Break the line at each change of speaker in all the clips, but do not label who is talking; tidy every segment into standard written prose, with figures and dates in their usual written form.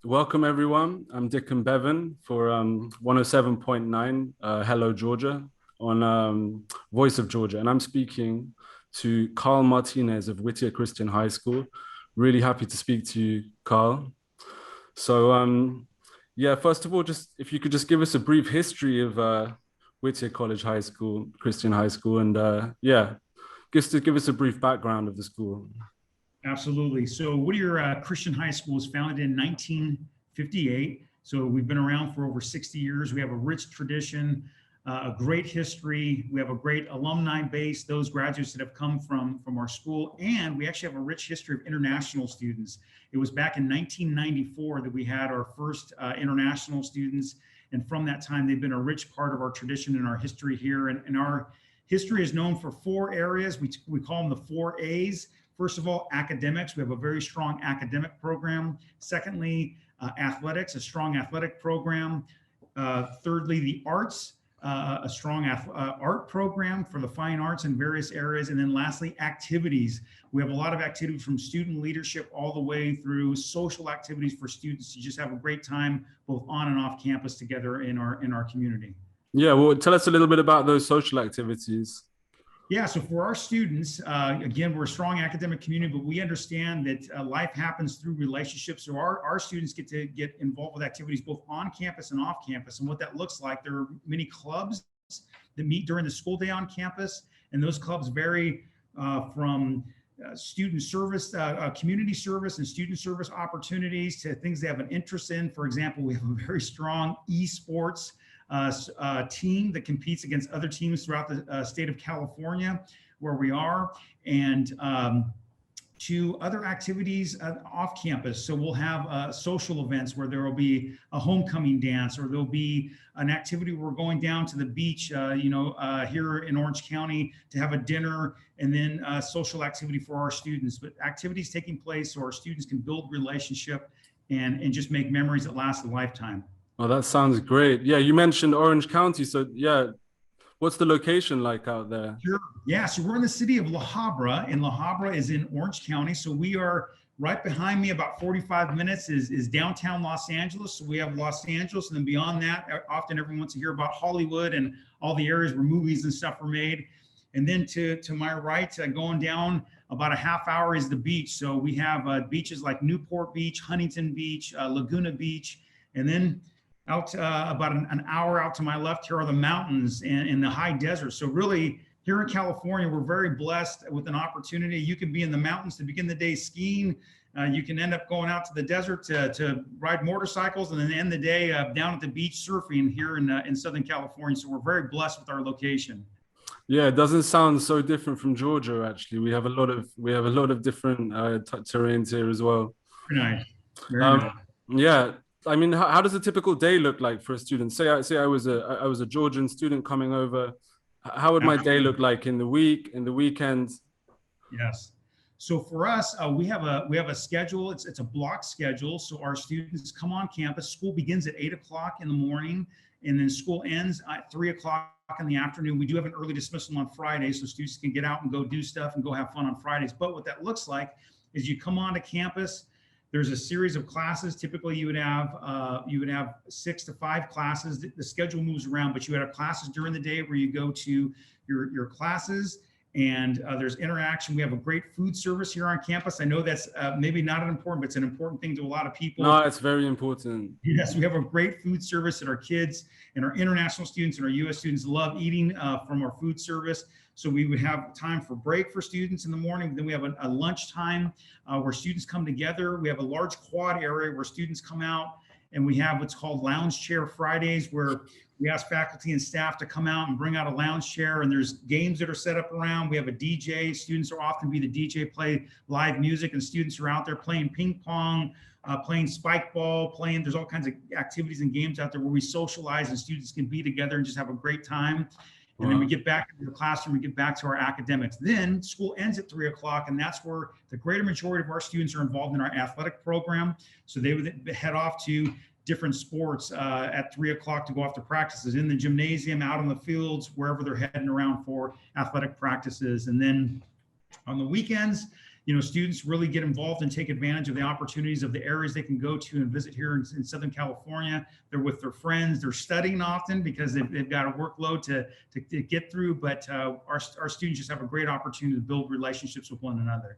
Welcome everyone. I'm Dick and Bevan for 107.9 Hello Georgia on Voice of Georgia. And I'm speaking to Carl Martinez of Whittier Christian High School. Really happy to speak to you, Carl. So yeah, first of all, just if you could just give us a brief history of Whittier College High School, Christian High School, and yeah, just to give us a brief background of the school.
Absolutely. So Whittier Christian High School was founded in 1958. So we've been around for over 60 years. We have a rich tradition, a great history. We have a great alumni base, those graduates that have come from our school. And we actually have a rich history of international students. It was back in 1994 that we had our first international students. And from that time, they've been a rich part of our tradition and our history here. And our history is known for four areas. We call them the 4 A's. First of all, academics. We have a very strong academic program. Secondly, athletics, a strong athletic program. Thirdly, the arts, a strong art program for the fine arts in various areas. And then lastly, activities. We have a lot of activities from student leadership all the way through social activities for students to just have a great time, both on and off campus together in our community.
Yeah, well, tell us a little bit about those social activities.
Yeah, so for our students, again, we're a strong academic community, but we understand that life happens through relationships. So our students get to get involved with activities both on campus and off campus. And what that looks like, there are many clubs that meet during the school day on campus. And those clubs vary from student service, community service and student service opportunities to things they have an interest in. For example, we have a very strong esports team that competes against other teams throughout the state of California, where we are, and to other activities off campus. So we'll have social events where there will be a homecoming dance, or there'll be an activity where we're going down to the beach, here in Orange County to have a dinner, and then social activity for our students. But activities taking place so our students can build relationship and just make memories that last a lifetime.
Oh, that sounds great. Yeah, you mentioned Orange County. So yeah, what's the location like out there?
Sure. Yeah, so we're in the city of La Habra, and La Habra is in Orange County. So we are right behind me, about 45 minutes is downtown Los Angeles. So we have Los Angeles, and then beyond that, often everyone wants to hear about Hollywood and all the areas where movies and stuff are made. And then to my right, going down about a half hour is the beach. So we have beaches like Newport Beach, Huntington Beach, Laguna Beach, and then out about an hour out to my left here are the mountains and the high desert. So really here in California, we're very blessed with an opportunity. You can be in the mountains to begin the day skiing. You can end up going out to the desert to ride motorcycles, and then end the day down at the beach surfing here in Southern California. So we're very blessed with our location.
Yeah, it doesn't sound so different from Georgia. Actually, we have a lot of different terrains here as well.
Very nice. Very nice.
Yeah. I mean, how does a typical day look like for a student? Say I was a Georgian student coming over. How would my day look like in the week, in the weekends?
Yes. So for us, we have a schedule. It's a block schedule. So our students come on campus. School begins at 8 o'clock in the morning, and then school ends at 3 o'clock in the afternoon. We do have an early dismissal on Fridays, so students can get out and go do stuff and go have fun on Fridays. But what that looks like is you come onto campus. There's a series of classes. Typically, you would have 6 to 5 classes. The schedule moves around, but you would have classes during the day where you go to your classes, and there's interaction. We have a great food service here on campus. I know that's maybe not an important, but it's an important thing to a lot of people.
No, it's very important.
Yes, we have a great food service that our kids and our international students and our U.S. students love eating from our food service. So we would have time for break for students in the morning. Then we have a lunch time where students come together. We have a large quad area where students come out, and we have what's called Lounge Chair Fridays, where we ask faculty and staff to come out and bring out a lounge chair, and there's games that are set up around. We have a DJ. Students are often be the DJ, play live music, and students are out there playing ping pong, playing spike ball, there's all kinds of activities and games out there where we socialize and students can be together and just have a great time. And then we get back into the classroom, we get back to our academics. Then school ends at 3 o'clock, and that's where the greater majority of our students are involved in our athletic program. So they would head off to different sports at 3 o'clock to go off to practices in the gymnasium, out on the fields, wherever they're heading around for athletic practices. And then on the weekends, students really get involved and take advantage of the opportunities of the areas they can go to and visit here in Southern California. They're with their friends. They're studying often because they've got a workload to get through. But our students just have a great opportunity to build relationships with one another.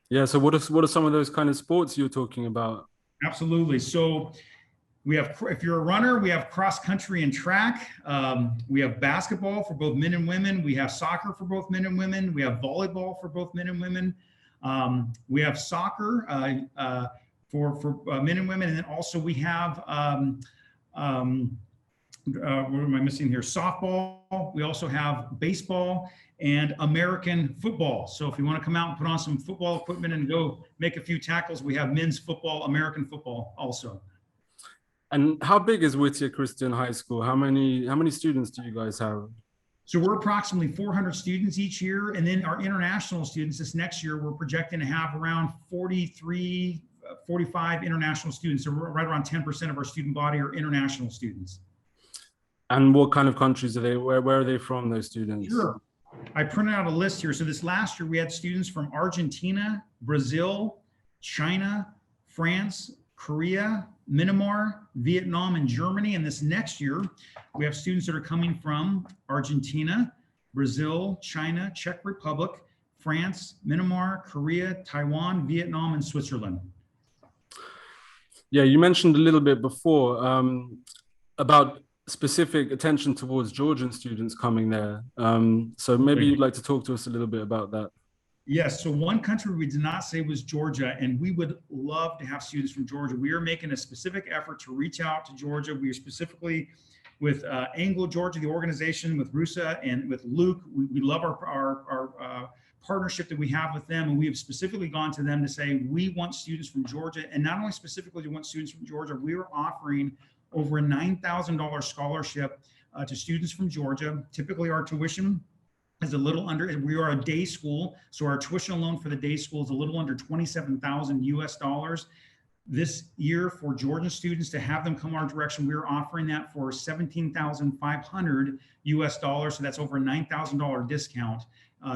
Yeah. So what are some of those kind of sports you're talking about?
Absolutely. So we have, if you're a runner, we have cross country and track. We have basketball for both men and women. We have soccer for both men and women. We have volleyball for both men and women. We have soccer for men and women. And then also we have, what am I missing here? Softball. We also have baseball and American football. So if you want to come out and put on some football equipment and go make a few tackles, we have men's football, American football also.
And how big is Whittier Christian High School? How many students do you guys have?
So we're approximately 400 students each year. And then our international students this next year, we're projecting to have around 43, 45 international students. So we're right around 10% of our student body are international students.
And what kind of countries are they? Where are they from, those students?
Sure. I printed out a list here. So this last year we had students from Argentina, Brazil, China, France, Korea, Myanmar, Vietnam, and Germany. And this next year, we have students that are coming from Argentina, Brazil, China, Czech Republic, France, Myanmar, Korea, Taiwan, Vietnam, and Switzerland.
Yeah, you mentioned a little bit before about specific attention towards Georgian students coming there. So maybe you'd like to talk to us a little bit about that.
Yes, so one country we did not say was Georgia, and we would love to have students from Georgia. We are making a specific effort to reach out to Georgia. We are specifically with Anglo Georgia, the organization, with Rusa and with Luke. We love our partnership that we have with them, and we have specifically gone to them to say we want students from Georgia. And not only specifically do we want students from Georgia, we are offering over a $9,000 scholarship to students from Georgia. Typically our tuition is a little under, we are a day school, so our tuition alone for the day school is a little under 27,000 US dollars. This year for Georgian students to have them come our direction, we're offering that for 17,500 US dollars. So that's over a $9,000 discount.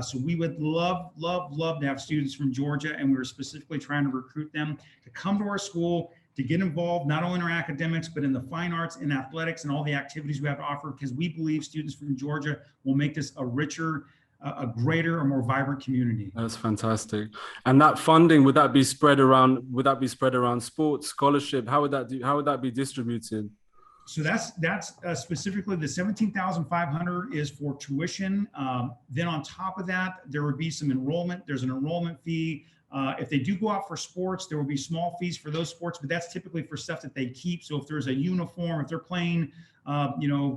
So we would love to have students from Georgia, and we're specifically trying to recruit them to come to our school, to get involved not only in our academics, but in the fine arts and athletics and all the activities we have to offer, because we believe students from Georgia will make this a richer, a greater, a more vibrant community.
That's fantastic. And that funding, would that be spread around? Would that be spread around sports, scholarship? How would that be distributed?
So that's specifically the 17,500 is for tuition. Then on top of that, there would be some enrollment. There's an enrollment fee. If they do go out for sports, there will be small fees for those sports, but that's typically for stuff that they keep. So if there's a uniform, if they're playing,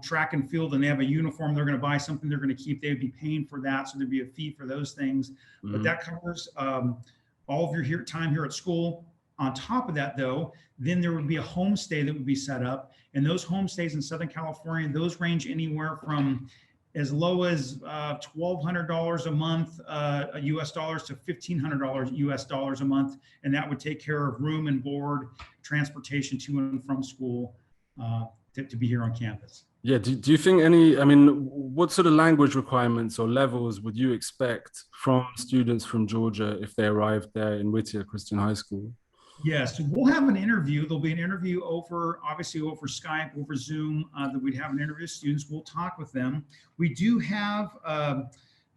track and field and they have a uniform, they're going to buy something they're going to keep, they would be paying for that. So there'd be a fee for those things, but that covers all of your time here at school. On top of that, though, then there would be a homestay that would be set up, and those homestays in Southern California, those range anywhere from as low as $1,200 a month US dollars to $1,500 US dollars a month, and that would take care of room and board, transportation to and from school to be here on campus.
Yeah, do you think what sort of language requirements or levels would you expect from students from Georgia if they arrived there in Whittier Christian High School?
Yes, we'll have an interview. There'll be an interview obviously over Skype, over Zoom, that we'd have an interview with students. We'll talk with them. We do have,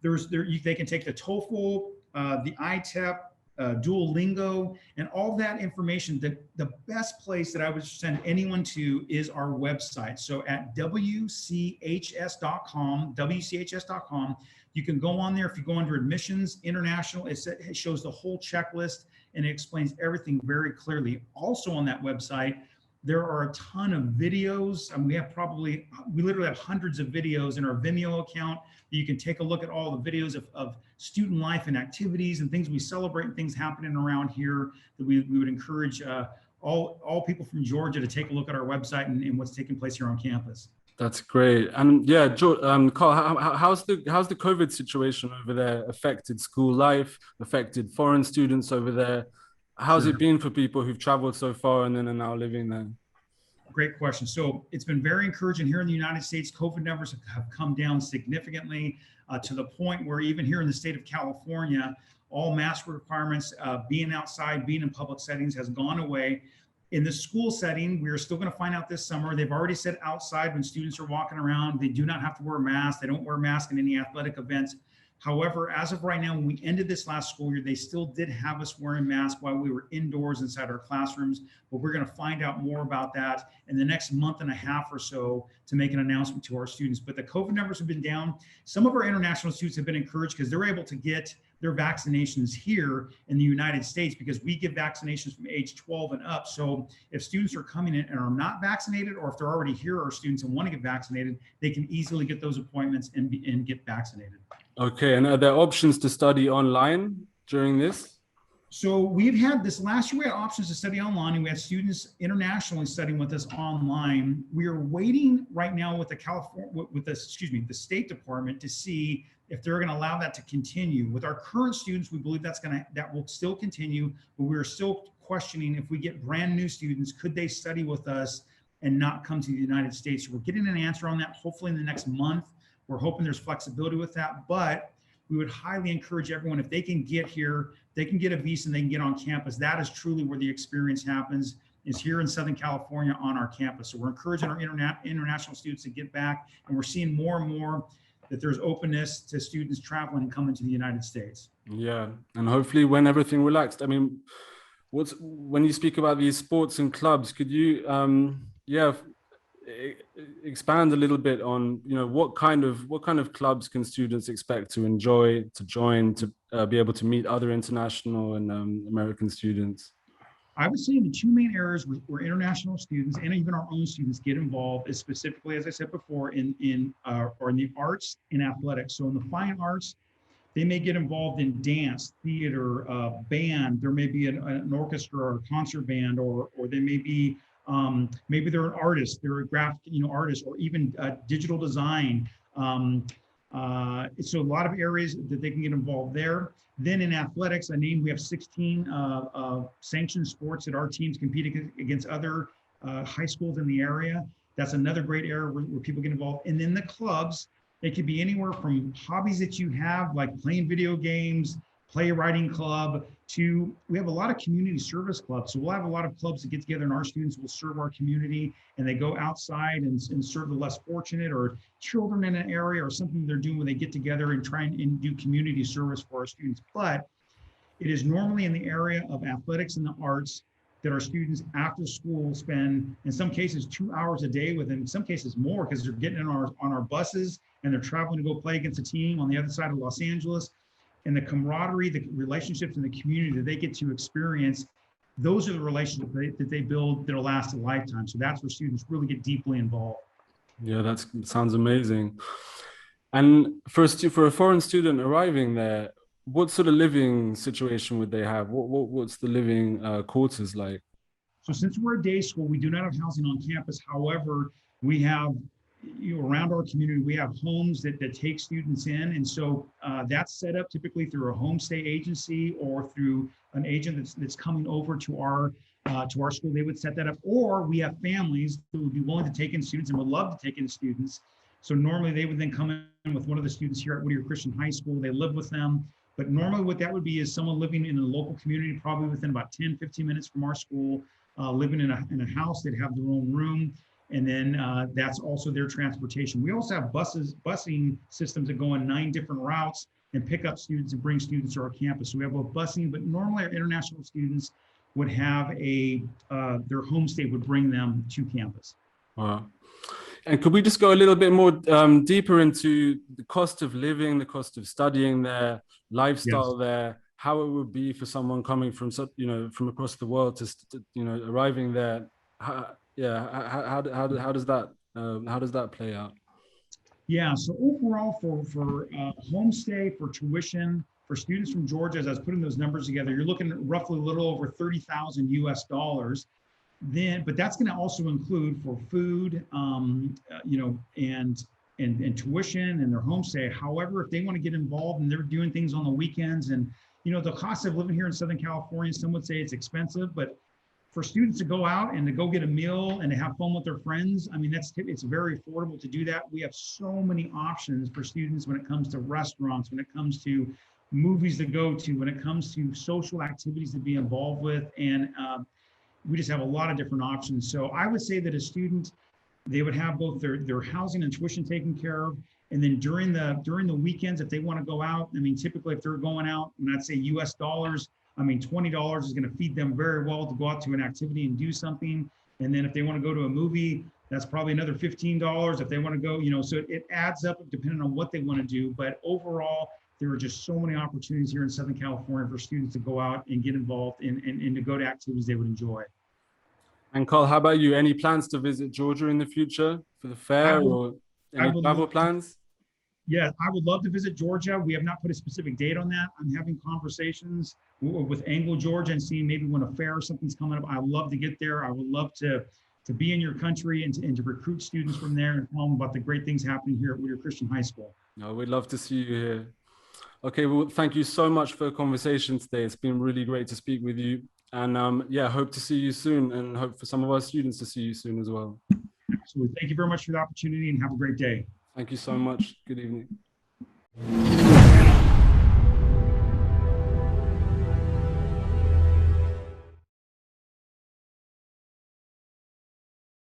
they can take the TOEFL, the ITEP, Duolingo, and all that information. The best place that I would send anyone to is our website. So at WCHS.com, you can go on there. If you go under admissions, international, it shows the whole checklist, and it explains everything very clearly. Also on that website, there are a ton of videos. And we literally have hundreds of videos in our Vimeo account. You can take a look at all the videos of student life and activities and things we celebrate and things happening around here that we would encourage all people from Georgia to take a look at our website and what's taking place here on campus.
That's great. And yeah, Carl, how's the COVID situation over there affected school life, affected foreign students over there? How's it been for people who've traveled so far and then are now living there?
Great question. So it's been very encouraging here in the United States. COVID numbers have come down significantly to the point where even here in the state of California, all mask requirements, being outside, being in public settings has gone away. In the school setting, we are still going to find out this summer. They've already said outside when students are walking around, they do not have to wear masks. They don't wear masks in any athletic events. However, as of right now, when we ended this last school year, they still did have us wearing masks while we were indoors inside our classrooms. But we're going to find out more about that in the next month and a half or so to make an announcement to our students. But the COVID numbers have been down. Some of our international students have been encouraged because they're able to get their vaccinations here in the United States because we give vaccinations from age 12 and up. So if students are coming in and are not vaccinated, or if they're already here, our students and want to get vaccinated, they can easily get those appointments and get vaccinated.
Okay, and are there options to study online during this?
So we've had this last year, we had options to study online, and we had students internationally studying with us online. We are waiting right now with the State Department to see if they're going to allow that to continue. With our current students, we believe that will still continue, but we're still questioning if we get brand new students, could they study with us and not come to the United States? So we're getting an answer on that hopefully in the next month. We're hoping there's flexibility with that, but we would highly encourage everyone, if they can get here, they can get a visa and they can get on campus. That is truly where the experience happens, is here in Southern California on our campus. So we're encouraging our international students to get back, and we're seeing more and more that there's openness to students traveling and coming to the United States.
Yeah, and hopefully when everything relaxed. I mean, when you speak about these sports and clubs, could you, expand a little bit on, what kind of clubs can students expect to enjoy, to join, to be able to meet other international and American students?
I would say the two main areas where international students and even our own students get involved is specifically, as I said before, in the arts and athletics. So in the fine arts, they may get involved in dance, theater, band. There may be an orchestra or a concert band, or they may be maybe they're an artist, they're a graphic, artist, or even digital design. So a lot of areas that they can get involved there. Then in athletics, we have 16 sanctioned sports that our teams compete against other high schools in the area. That's another great area where people get involved. And then the clubs, they could be anywhere from hobbies that you have, like playing video games, playwriting club, to, we have a lot of community service clubs. So we'll have a lot of clubs that get together, and our students will serve our community, and they go outside and serve the less fortunate or children in an area or something they're doing where they get together and try and do community service for our students. But it is normally in the area of athletics and the arts that our students after school spend, in some cases, 2 hours a day with them, in some cases more, because they're getting on our buses and they're traveling to go play against a team on the other side of Los Angeles. And the camaraderie, the relationships in the community that they get to experience, those are the relationships that they build that'll last a lifetime. So that's where students really get deeply involved.
Yeah, that sounds amazing. And for a foreign student arriving there, what sort of living situation would they have? What's the living quarters like?
So since we're a day school, we do not have housing on campus. However, we have, around our community, we have homes that take students in. And so that's set up typically through a homestay agency or through an agent that's coming over to our school. They would set that up. Or we have families who would be willing to take in students and would love to take in students. So normally they would then come in with one of the students here at Whittier Christian High School. They live with them. But normally what that would be is someone living in a local community, probably within about 10, 15 minutes from our school, living in a house. They'd have their own room. And then that's also their transportation. We also have busing systems that go on 9 different routes and pick up students and bring students to our campus. So we have a busing, but normally our international students would have their homestay would bring them to campus.
Wow. And could we just go a little bit more deeper into the cost of living, the cost of studying there, lifestyle there, how it would be for someone coming from across the world to arriving there? How does that play out?
Yeah, so overall for homestay, for tuition, for students from Georgia, as I was putting those numbers together, you're looking at roughly a little over $30,000 US. Then, but that's going to also include for food, and tuition and their homestay. However, if they want to get involved and they're doing things on the weekends, and the cost of living here in Southern California, some would say it's expensive, but for students to go out and to go get a meal and to have fun with their friends, I mean, it's very affordable to do that. We have so many options for students when it comes to restaurants, when it comes to movies to go to, when it comes to social activities to be involved with. And we just have a lot of different options. So I would say that a student, they would have both their housing and tuition taken care of. And then during the weekends, if they want to go out, I mean, typically if they're going out, and I'd say US dollars, I mean, $20 is going to feed them very well to go out to an activity and do something. And then if they want to go to a movie, that's probably another $15. If they want to go, so it adds up depending on what they want to do. But overall, there are just so many opportunities here in Southern California for students to go out and get involved and to go to activities they would enjoy.
And Carl, how about you? Any plans to visit Georgia in the future for the fair or any travel plans?
Yeah, I would love to visit Georgia. We have not put a specific date on that. I'm having conversations with Anglo, Georgia, and seeing maybe when a fair or something's coming up. I'd love to get there. I would love to be in your country and to recruit students from there and tell them about the great things happening here at Whittier Christian High School.
No, we'd love to see you here. Okay, well, thank you so much for the conversation today. It's been really great to speak with you. And yeah, hope to see you soon, and hope for some of our students to see you soon as well.
Absolutely. Thank you very much for the opportunity, and have a great day.
Thank you so much. Good evening.